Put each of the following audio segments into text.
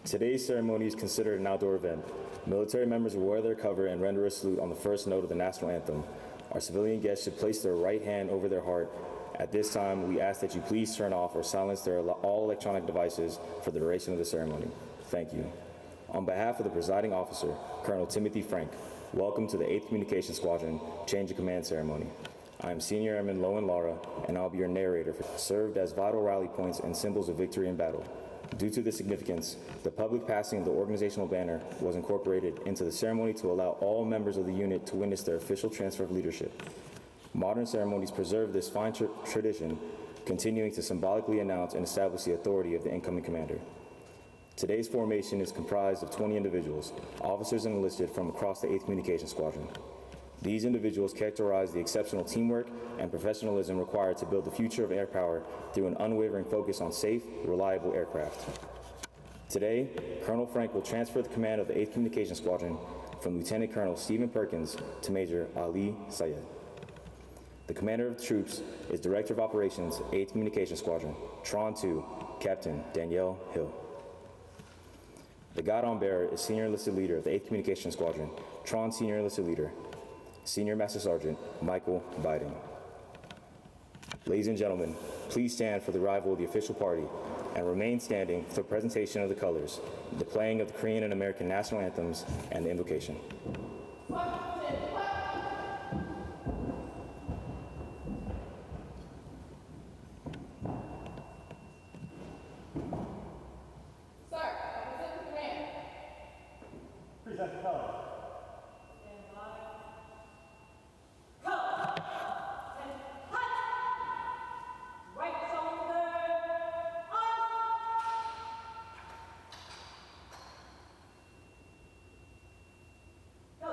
Today's ceremony is considered an outdoor event. Military members will wear their cover and render a salute on the first note of the national anthem. Our civilian guests should place their right hand over their heart. At this time, we ask that you please turn off or silence all electronic devices for the duration of the ceremony. Thank you. On behalf of the presiding officer, Colonel Timothy Frank, welcome to the 8th Communications Squadron Change of Command Ceremony. I am Senior Airman Lowen Lara, and I'll be your narrator for served as vital rally points and symbols of victory in battle. Due to the significance, the public passing of the organizational banner was incorporated into the ceremony to allow all members of the unit to witness their official transfer of leadership. Modern ceremonies preserve this fine tradition, continuing to symbolically announce and establish the authority of the incoming commander. Today's formation is comprised of 20 individuals, officers and enlisted from across the 8th Communications Squadron. These individuals characterize the exceptional teamwork and professionalism required to build the future of air power through an unwavering focus on safe, reliable aircraft. Today, Colonel Frank will transfer the command of the 8th Communications Squadron from Lieutenant Colonel Stephen Perkins to Major Ali Sayed. The commander of the troops is Director of Operations, 8th Communications Squadron, Tron 2, Captain Danielle Hill. The Guidon Bearer is Senior Enlisted Leader of the 8th Communications Squadron, Tron Senior Enlisted Leader, Senior Master Sergeant Michael Biding. Ladies and gentlemen, please stand for the arrival of the official party and remain standing for the presentation of the colors, the playing of the Korean and American national anthems, and the invocation. Go!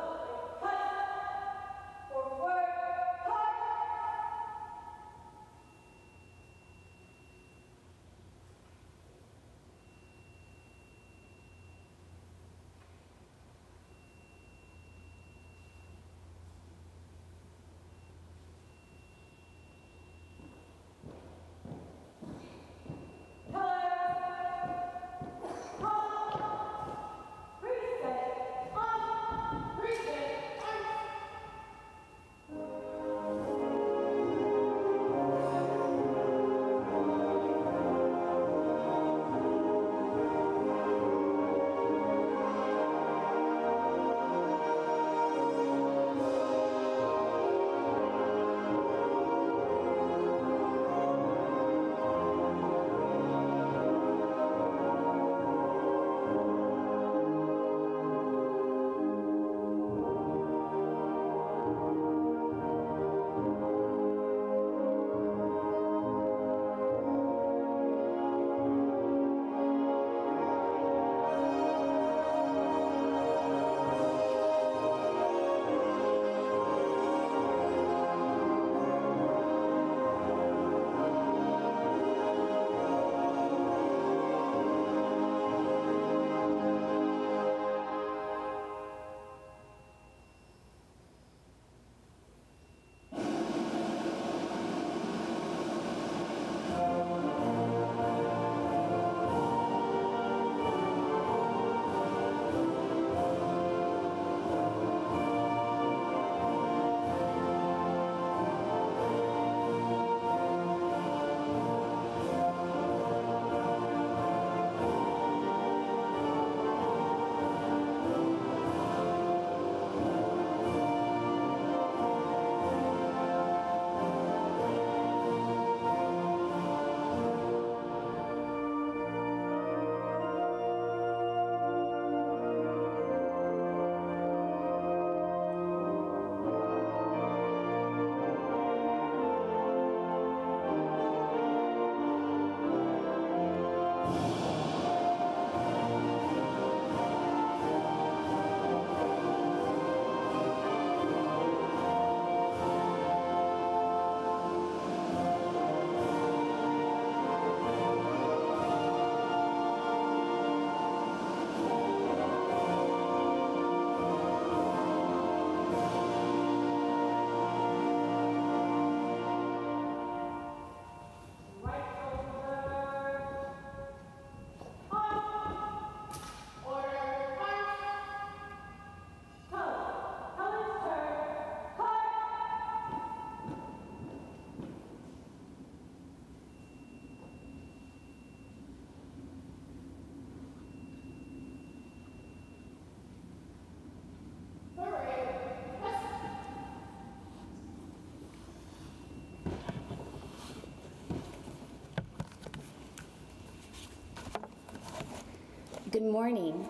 Good morning.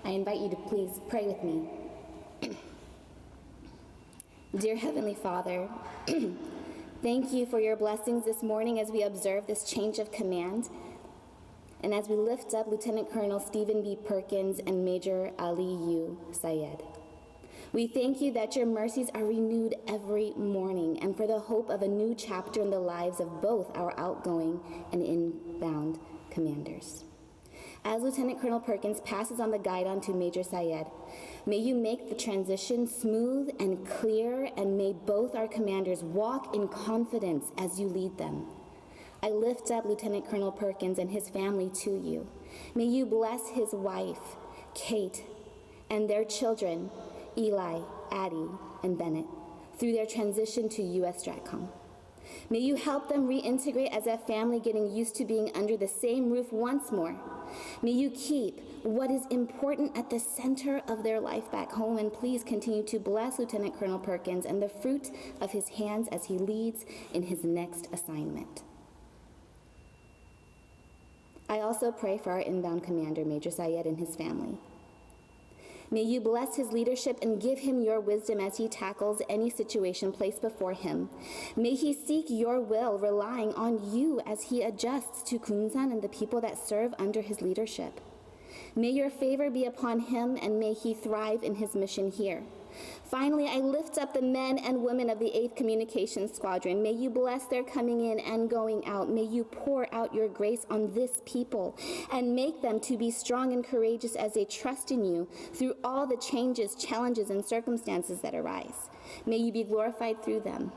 I invite you to please pray with me. Dear Heavenly Father, thank you for your blessings this morning as we observe this change of command and as we lift up Lieutenant Colonel Stephen B. Perkins and Major Ali U. Syed. We thank you that your mercies are renewed every morning and for the hope of a new chapter in the lives of both our outgoing and inbound commanders. As Lieutenant Colonel Perkins passes on the guidon to Major Syed, may you make the transition smooth and clear, and may both our commanders walk in confidence as you lead them. I lift up Lieutenant Colonel Perkins and his family to you. May you bless his wife, Kate, and their children, Eli, Addie, and Bennett, through their transition to U.S. Stratcom. May you help them reintegrate as a family, getting used to being under the same roof once more. May you keep what is important at the center of their life back home, and please continue to bless Lieutenant Colonel Perkins and the fruit of his hands as he leads in his next assignment. I also pray for our inbound commander, Major Syed, and his family. May you bless his leadership and give him your wisdom as he tackles any situation placed before him. May he seek your will, relying on you as he adjusts to Kunsan and the people that serve under his leadership. May your favor be upon him, and may he thrive in his mission here. Finally, I lift up the men and women of the 8th Communications Squadron. May you bless their coming in and going out. May you pour out your grace on this people and make them to be strong and courageous as they trust in you through all the changes, challenges, and circumstances that arise. May you be glorified through them.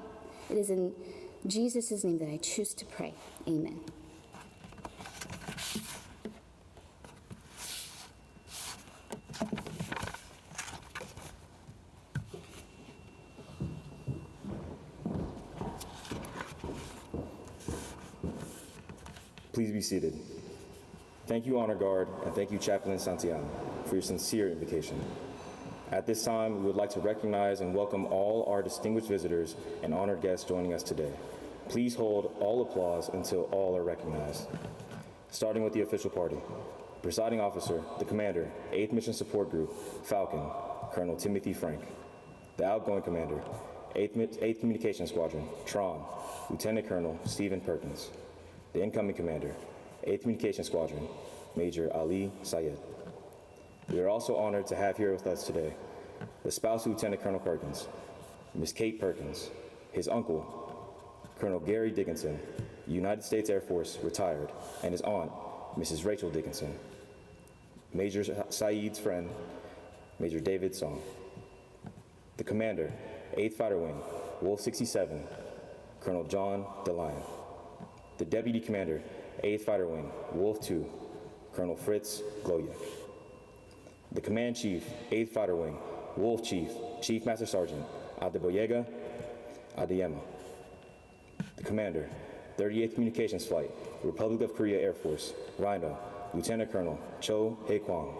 It is in Jesus' name that I choose to pray. Amen. Please be seated. Thank you, Honor Guard, and thank you, Chaplain Santiago, for your sincere invitation. At this time, we would like to recognize and welcome all our distinguished visitors and honored guests joining us today. Please hold all applause until all are recognized. Starting with the official party. Presiding Officer, the Commander, 8th Mission Support Group, Falcon, Colonel Timothy Frank. The Outgoing Commander, 8th Communications Squadron, Tron, Lieutenant Colonel Stephen Perkins. The Incoming Commander, 8th Communications Squadron, Major Ali Syed. We are also honored to have here with us today the spouse of Lieutenant Colonel Perkins, Ms. Kate Perkins, his uncle, Colonel Gary Dickinson, United States Air Force, retired, and his aunt, Mrs. Rachel Dickinson, Major Syed's friend, Major David Song. The Commander, 8th Fighter Wing, Wolf 67, Colonel John DeLion. The Deputy Commander, 8th Fighter Wing, Wolf 2, Colonel Fritz Gloyek. The Command Chief, 8th Fighter Wing, Wolf Chief, Chief Master Sergeant Adeboyega Adeyemo. The Commander, 38th Communications Flight, Republic of Korea Air Force, Rhino, Lieutenant Colonel Cho Hae-kwang.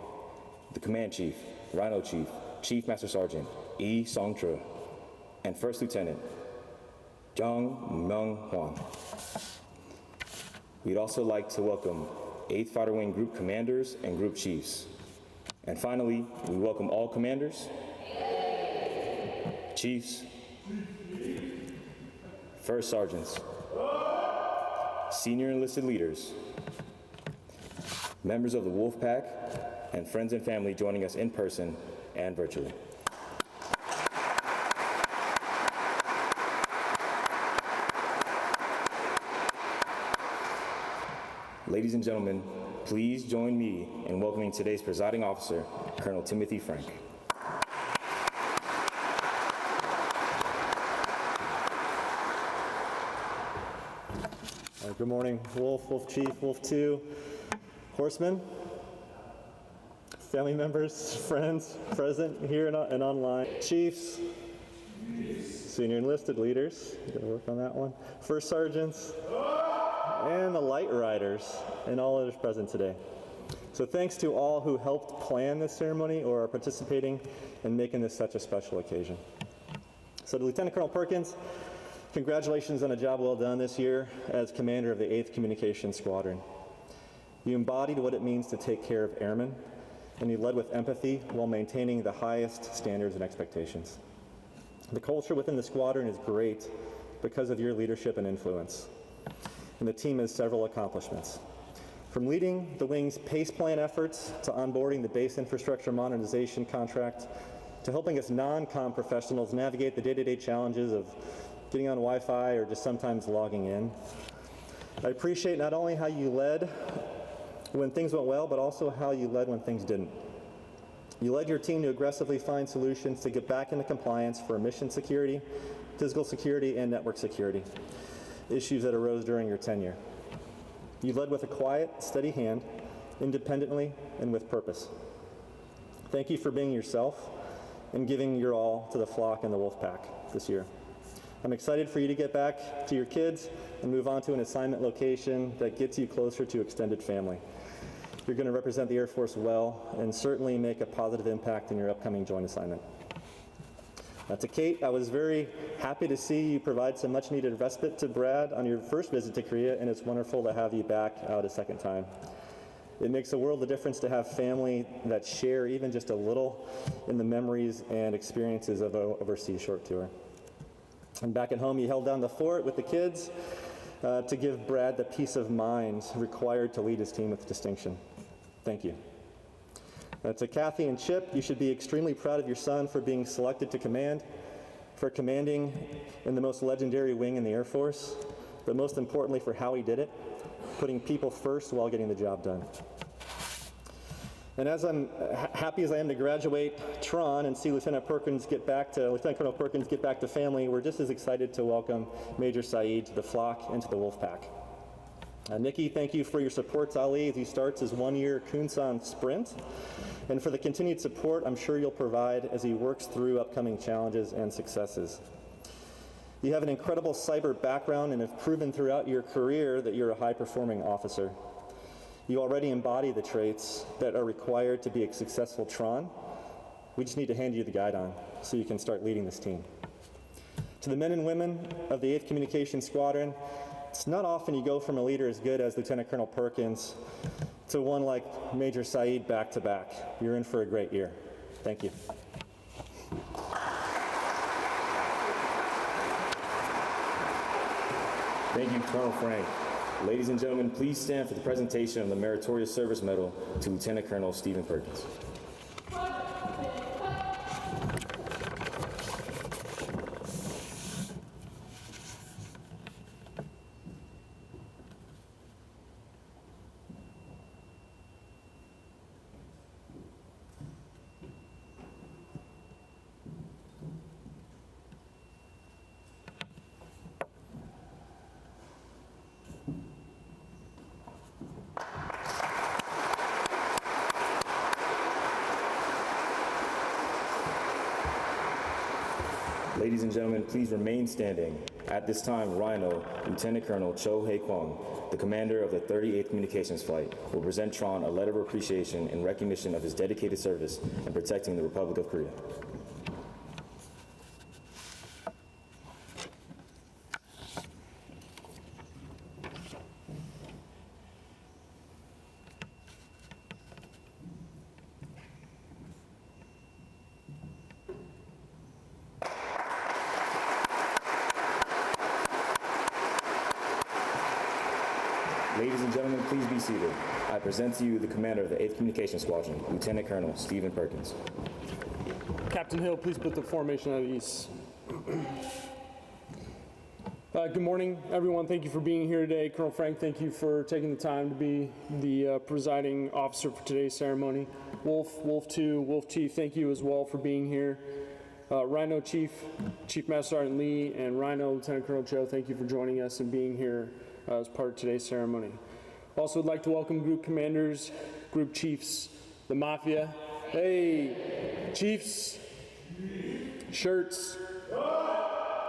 The Command Chief, Rhino Chief, Chief Master Sergeant Yi Song-tre, and First Lieutenant Jung Myung-hwan. We'd also like to welcome 8th Fighter Wing Group Commanders and Group Chiefs. And finally, we welcome all Commanders, Chiefs, First Sergeants, Senior Enlisted Leaders, members of the Wolf Pack, and friends and family joining us in person and virtually. Ladies and gentlemen, please join me in welcoming today's presiding officer, Colonel Timothy Frank. Good morning, Wolf, Wolf Chief, Wolf 2, horsemen, family members, friends present here and online, chiefs, senior enlisted leaders, gotta work on that one, first sergeants, and the light riders, and all others present today. So thanks to all who helped plan this ceremony or are participating in making this such a special occasion. So to Lieutenant Colonel Perkins, congratulations on a job well done this year as commander of the 8th Communications Squadron. You embodied what it means to take care of airmen, and you led with empathy while maintaining the highest standards and expectations. The culture within the squadron is great because of your leadership and influence, and the team has several accomplishments. From leading the wing's PACE plan efforts to onboarding the base infrastructure modernization contract to helping us non-comm professionals navigate the day-to-day challenges of getting on Wi-Fi or just sometimes logging in. I appreciate not only how you led when things went well, but also how you led when things didn't. You led your team to aggressively find solutions to get back into compliance for mission security, physical security, and network security, issues that arose during your tenure. You led with a quiet, steady hand, independently and with purpose. Thank you for being yourself and giving your all to the flock and the wolf pack this year. I'm excited for you to get back to your kids and move on to an assignment location that gets you closer to extended family. You're going to represent the Air Force well and certainly make a positive impact in your upcoming joint assignment. To Kate, I was very happy to see you provide some much needed respite to Brad on your first visit to Korea, and it's wonderful to have you back out a second time. It makes a world of difference to have family that share even just a little in the memories and experiences of an overseas short tour. And back at home, you held down the fort with the kids to give Brad the peace of mind required to lead his team with distinction. Thank you. To Kathy and Chip, you should be extremely proud of your son for being selected to command, for commanding in the most legendary wing in the Air Force, but most importantly for how he did it, putting people first while getting the job done. And as I'm happy as I am to graduate Tron and see Lieutenant Colonel Perkins get back to family, we're just as excited to welcome Major Saeed to the flock and to the wolf pack. Nikki, thank you for your support to Ali as he starts his one-year Kunsan sprint, and for the continued support I'm sure you'll provide as he works through upcoming challenges and successes. You have an incredible cyber background and have proven throughout your career that you're a high-performing officer. You already embody the traits that are required to be a successful Tron. We just need to hand you the guidon so you can start leading this team. To the men and women of the 8th Communications Squadron, it's not often you go from a leader as good as Lieutenant Colonel Perkins to one like Major Saeed back to back. You're in for a great year. Thank you. Thank you, Colonel Frank. Ladies and gentlemen, please stand for the presentation of the Meritorious Service Medal to Lieutenant Colonel Stephen Perkins. Ladies and gentlemen, please remain standing. At this time, Rhino, Lieutenant Colonel Cho Hae Kwong, the commander of the 38th Communications Flight, will present Tron a letter of appreciation in recognition of his dedicated service in protecting the Republic of Korea. Ladies and gentlemen, please be seated. I present to you the commander of the 8th Communications Squadron, Lieutenant Colonel Stephen Perkins. Captain Hill, please put the formation at ease. Good morning, everyone. Thank you for being here today. Colonel Frank, thank you for taking the time to be the presiding officer for today's ceremony. Wolf 2, Wolf Chief, thank you as well for being here. Rhino Chief Master Sergeant Lee, and Rhino Lieutenant Colonel Cho, thank you for joining us and being here as part of today's ceremony. Also would like to welcome group commanders, group chiefs, the Mafia. Hey, chiefs, shirts,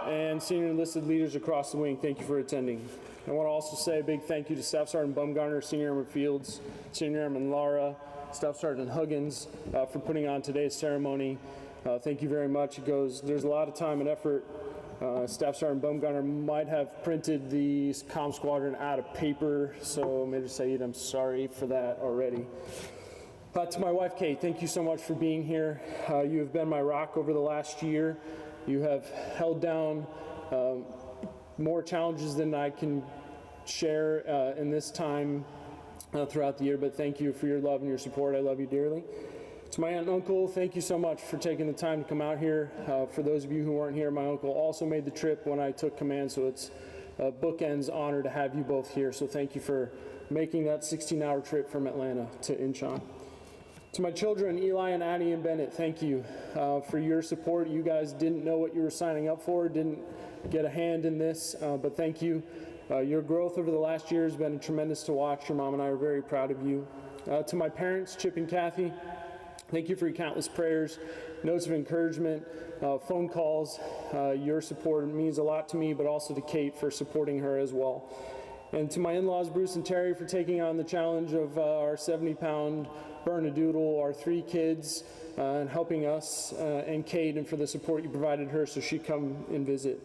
and senior enlisted leaders across the wing, thank you for attending. I want to also say a big thank you to Staff Sergeant Bumgarner, Senior Airman Fields, Senior Airman Lara, Staff Sergeant Huggins for putting on today's ceremony. Thank you very much. There's a lot of time and effort Staff Sergeant Baumgartner might have printed the comm squadron out of paper, so Major Saeed, I'm sorry for that already. To my wife, Kate, thank you so much for being here. You have been my rock over the last year. You have held down more challenges than I can share in this time throughout the year, but thank you for your love and your support. I love you dearly. To my aunt and uncle, thank you so much for taking the time to come out here. For those of you who weren't here, my uncle also made the trip when I took command, so it's a bookends honor to have you both here. So thank you for making that 16-hour trip from Atlanta to Incheon. To my children, Eli and Addie and Bennett, thank you for your support. You guys didn't know what you were signing up for, didn't get a hand in this, but thank you. Your growth over the last year has been tremendous to watch. Your mom and I are very proud of you. To my parents, Chip and Kathy, thank you for your countless prayers, notes of encouragement, phone calls. Your support means a lot to me, but also to Kate for supporting her as well. And to my in-laws, Bruce and Terry, for taking on the challenge of our 70-pound Bernadoodle, our 3 kids, and helping us, and Kate, and for the support you provided her so she'd come and visit.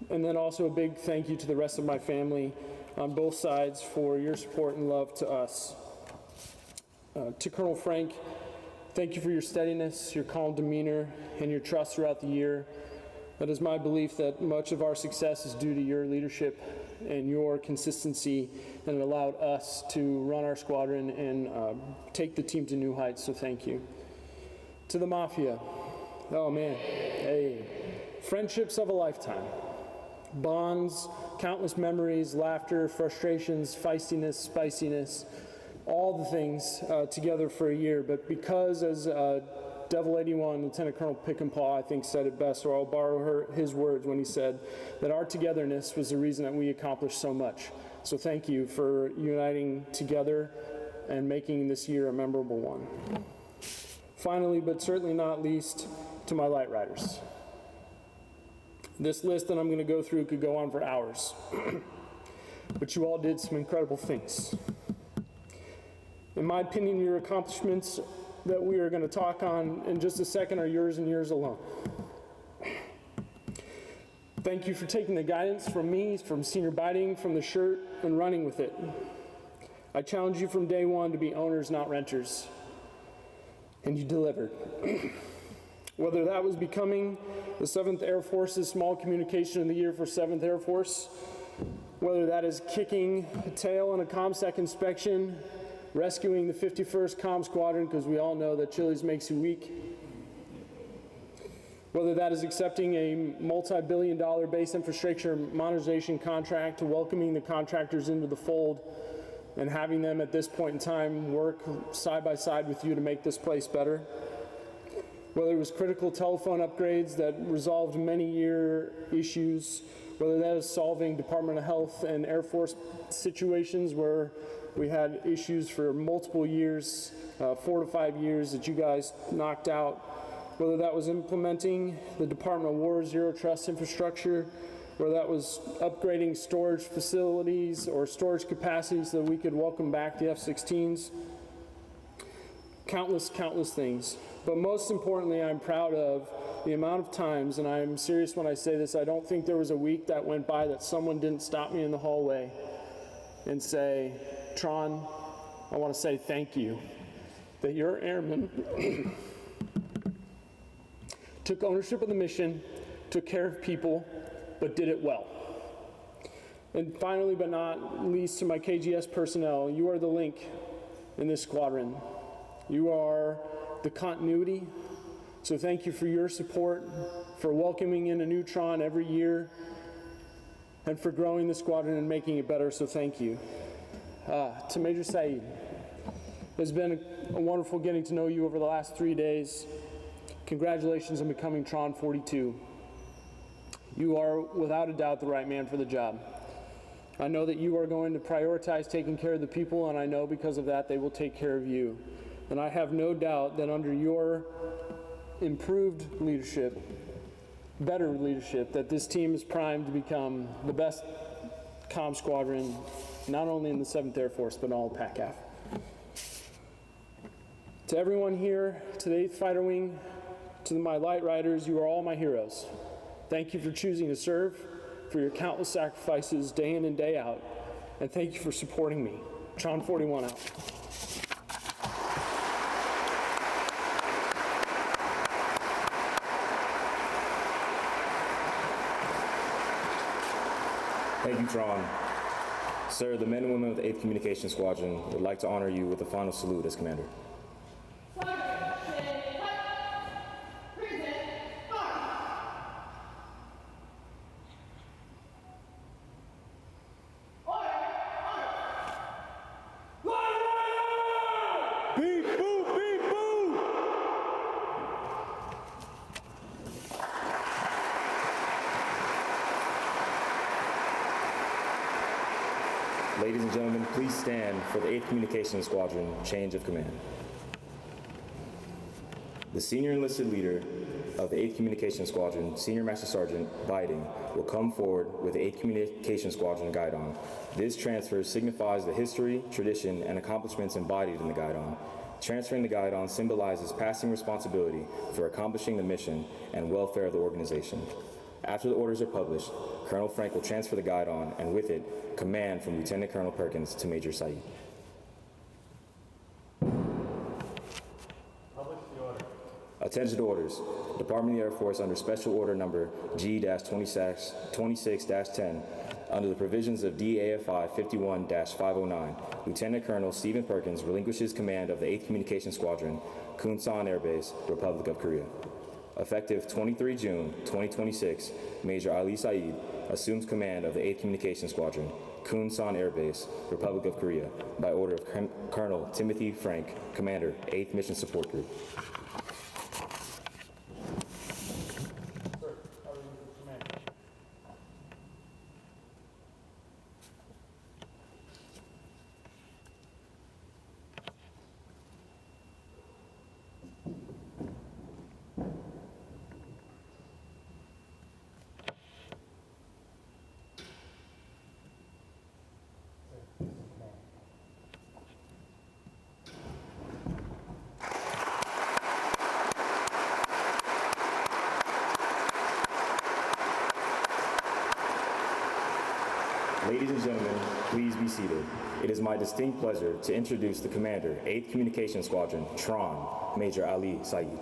And then also a big thank you to the rest of my family on both sides for your support and love to us. To Colonel Frank, thank you for your steadiness, your calm demeanor, and your trust throughout the year. It is my belief that much of our success is due to your leadership and your consistency, and it allowed us to run our squadron and take the team to new heights, so thank you. To the Mafia, oh man, hey, friendships of a lifetime. Bonds, countless memories, laughter, frustrations, feistiness, spiciness, all the things together for a year. But because, as Devil 81, Lieutenant Colonel Pickenpaw, I think, said it best, or I'll borrow his words when he said that our togetherness was the reason that we accomplished so much. So thank you for uniting together and making this year a memorable one. Finally, but certainly not least, to my light riders. This list that I'm going to go through could go on for hours, but you all did some incredible things. In my opinion, your accomplishments that we are going to talk on in just a second are yours and yours alone. Thank you for taking the guidance from me, from senior biting, from the shirt, and running with it. I challenged you from day one to be owners, not renters, and you delivered. Whether that was becoming the 7th Air Force's Small Communication of the Year for 7th Air Force, whether that is kicking a tail in a ComSec inspection, rescuing the 51st Comm Squadron, because we all know that Chili's makes you weak, whether that is accepting a multi-billion-dollar base infrastructure modernization contract, to welcoming the contractors into the fold, and having them at this point in time work side by side with you to make this place better. Whether it was critical telephone upgrades that resolved many-year issues, whether that is solving Department of Health and Air Force situations where we had issues for multiple years, 4 to 5 years that you guys knocked out, whether that was implementing the Department of War Zero Trust infrastructure, whether that was upgrading storage facilities or storage capacity so that we could welcome back the F-16s. Countless things. But most importantly, I'm proud of the amount of times, and I'm serious when I say this, I don't think there was a week that went by that someone didn't stop me in the hallway and say, Tron, I want to say thank you that your airmen took ownership of the mission, took care of people, but did it well. And finally, but not least, to my KGS personnel, you are the link in this squadron. You are the continuity. So thank you for your support, for welcoming in a new Tron every year, and for growing the squadron and making it better, so thank you. To Major Saeed, it's been a wonderful getting to know you over the last 3 days. Congratulations on becoming Tron 42. You are without a doubt the right man for the job. I know that you are going to prioritize taking care of the people, and I know because of that they will take care of you. And I have no doubt that under your improved leadership, better leadership, that this team is primed to become the best comm squadron, not only in the 7th Air Force, but all of PACAF. To everyone here, to the 8th Fighter Wing, to my light riders, you are all my heroes. Thank you for choosing to serve, for your countless sacrifices day in and day out, and thank you for supporting me. Tron 41 out. Thank you, Tron. Sir, the men and women of the 8th Communication Squadron would like to honor you with a final salute as commander. Beep, boop, beep, boop! Ladies and gentlemen, please stand for the 8th Communications Squadron change of command. The senior enlisted leader of the 8th Communications Squadron, Senior Master Sergeant Biding, will come forward with the 8th Communications Squadron Guidon. This transfer signifies the history, tradition, and accomplishments embodied in the Guidon. Transferring the Guidon symbolizes passing responsibility for accomplishing the mission and welfare of the organization. After the orders are published, Colonel Frank will transfer the Guidon, and with it, command from Lieutenant Colonel Perkins to Major Saeed. Attention to orders. Department of the Air Force under Special Order Number G-26-10, under the provisions of DAFI 51-509, Lieutenant Colonel Stephen Perkins relinquishes command of the 8th Communication Squadron, Kunsan Air Base, Republic of Korea. Effective 23 June 2026, Major Ali Saeed assumes command of the 8th Communication Squadron, Kunsan Air Base, Republic of Korea, by order of Colonel Timothy Frank, Commander, 8th Mission Support Group. Ladies and gentlemen, please be seated. It is my distinct pleasure to introduce the Commander, 8th Communication Squadron, Tron, Major Ali Saeed.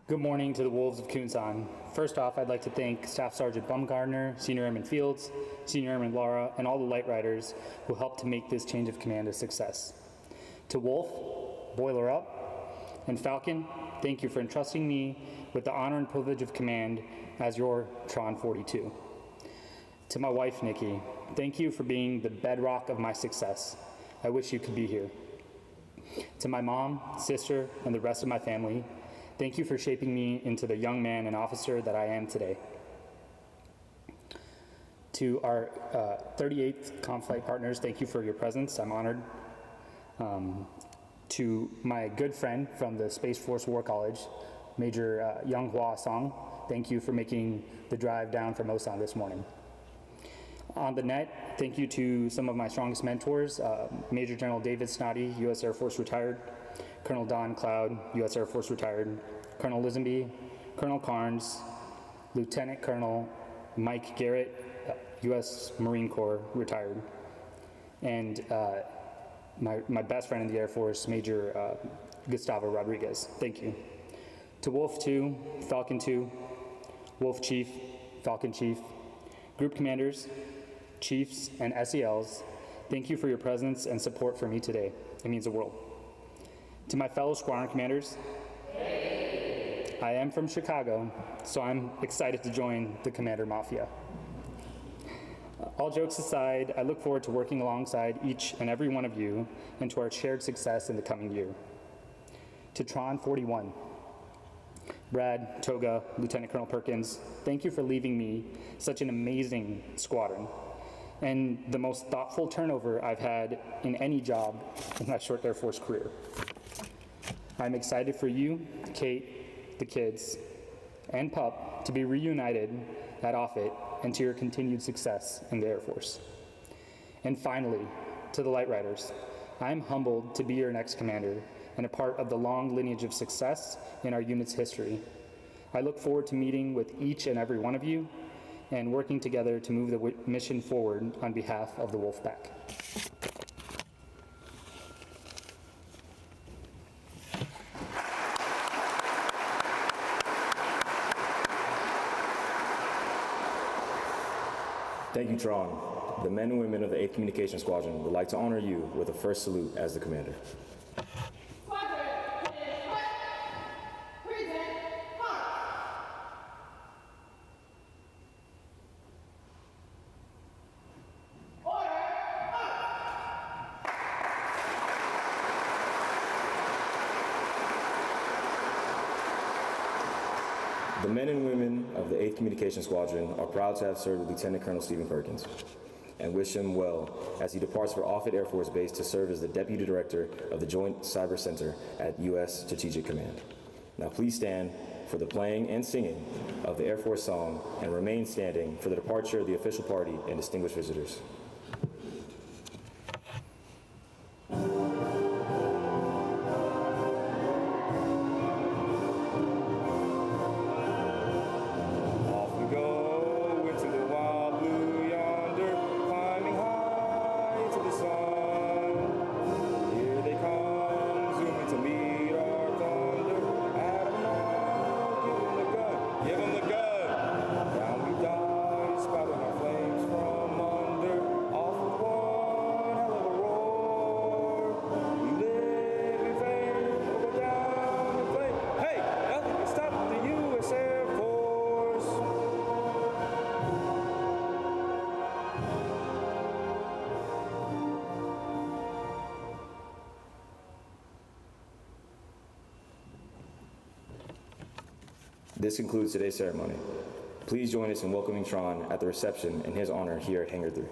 Good morning to the Wolves of Kunsan. First off, I'd like to thank Staff Sergeant Bumgardner, Senior Airman Fields, Senior Airman Lara, and all the light riders who helped to make this change of command a success. To Wolf, Boiler Up, and Falcon, thank you for entrusting me with the honor and privilege of command as your Tron 42. To my wife, Nikki, thank you for being the bedrock of my success. I wish you could be here. To my mom, sister, and the rest of my family, thank you for shaping me into the young man and officer that I am today. To our 38th Conflight partners, thank you for your presence. I'm honored. To my good friend from the Space Force War College, Major Young Hua Song, thank you for making the drive down from Osan this morning. On the net, thank you to some of my strongest mentors, Major General David Snoddy, U.S. Air Force retired, Colonel Don Cloud, U.S. Air Force retired, Colonel Lisenby, Colonel Carnes, Lieutenant Colonel Mike Garrett, U.S. Marine Corps retired, and my best friend in the Air Force, Major Gustavo Rodriguez. Thank you. To Wolf 2, Falcon 2, Wolf Chief, Falcon Chief, Group Commanders, Chiefs, and SELs, thank you for your presence and support for me today. It means the world. To my fellow squadron commanders, I am from Chicago, so I'm excited to join the Commander Mafia. All jokes aside, I look forward to working alongside each and every one of you and to our shared success in the coming year. To Tron 41, Brad, Toga, Lieutenant Colonel Perkins, thank you for leaving me such an amazing squadron and the most thoughtful turnover I've had in any job in my short Air Force career. I'm excited for you, Kate, the kids, and Pup to be reunited at Offutt and to your continued success in the Air Force. And finally, to the Light Riders, I am humbled to be your next commander and a part of the long lineage of success in our unit's history. I look forward to meeting with each and every one of you and working together to move the mission forward on behalf of the Wolfpack. Thank you, Tron. The men and women of the 8th Communication Squadron would like to honor you with a first salute as the commander. The men and women of the 8th Communication Squadron are proud to have served with Lieutenant Colonel Stephen Perkins and wish him well as he departs for Offutt Air Force Base to serve as the Deputy Director of the Joint Cyber Center at U.S. Strategic Command. Now please stand for the playing and singing of the Air Force song and remain standing for the departure of the official party and distinguished visitors. This concludes today's ceremony. Please join us in welcoming Tron at the reception in his honor here at Hangar 3.